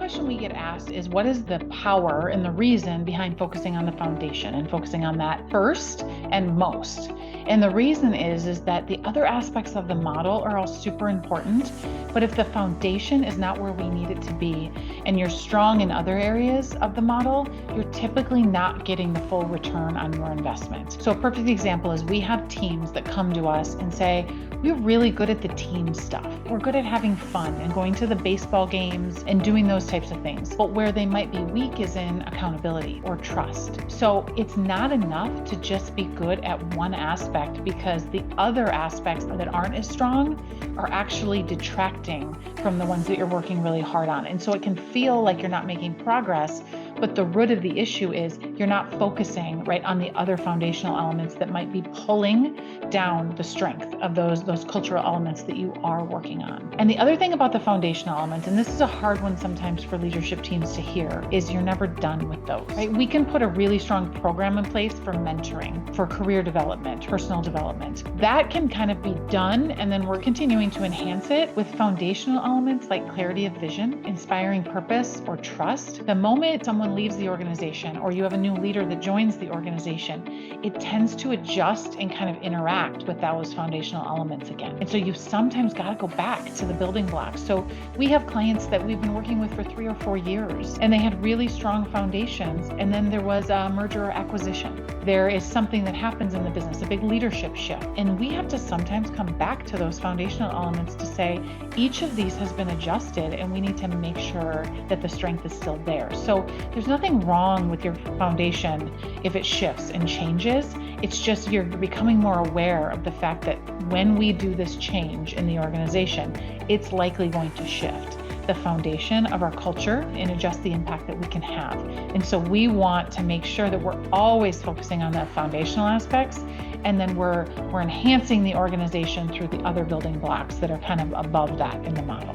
question we get asked is, what is the power and the reason behind focusing on the foundation and focusing on that first and most? And the reason is that the other aspects of the model are all super important, but if the foundation is not where we need it to be and you're strong in other areas of the model, you're typically not getting the full return on your investment. So a perfect example is we have teams that come to us and say, we're really good at the team stuff. We're good at having fun and going to the baseball games and doing those types of things. But where they might be weak is in accountability or trust. So it's not enough to just be good at one aspect, because the other aspects that aren't as strong are actually detracting from the ones that you're working really hard on. And so it can feel like you're not making progress, but the root of the issue is you're not focusing right on the other foundational elements that might be pulling down the strength of those cultural elements that you are working on. And the other thing about the foundational elements, and this is a hard one sometimes for leadership teams to hear, is you're never done with those, right? We can put a really strong program in place for mentoring, for career development, personal development. That can kind of be done, and then we're continuing to enhance it with foundational elements like clarity of vision, inspiring purpose, or trust. The moment someone leaves the organization or you have a new leader that joins the organization, it tends to adjust and kind of interact with those foundational elements again. And so you've sometimes got to go back to the building blocks. So we have clients that we've been working with for 3 or 4 years, and they had really strong foundations, and then there was a merger or acquisition. There is something that happens in the business, a big leadership shift, and we have to sometimes come back to those foundational elements to say, each of these has been adjusted and we need to make sure that the strength is still there. So there's nothing wrong with your foundation if it shifts and changes. It's just you're becoming more aware of the fact that when we do this change in the organization, it's likely going to shift the foundation of our culture and adjust the impact that we can have. And so we want to make sure that we're always focusing on the foundational aspects, and then we're enhancing the organization through the other building blocks that are kind of above that in the model.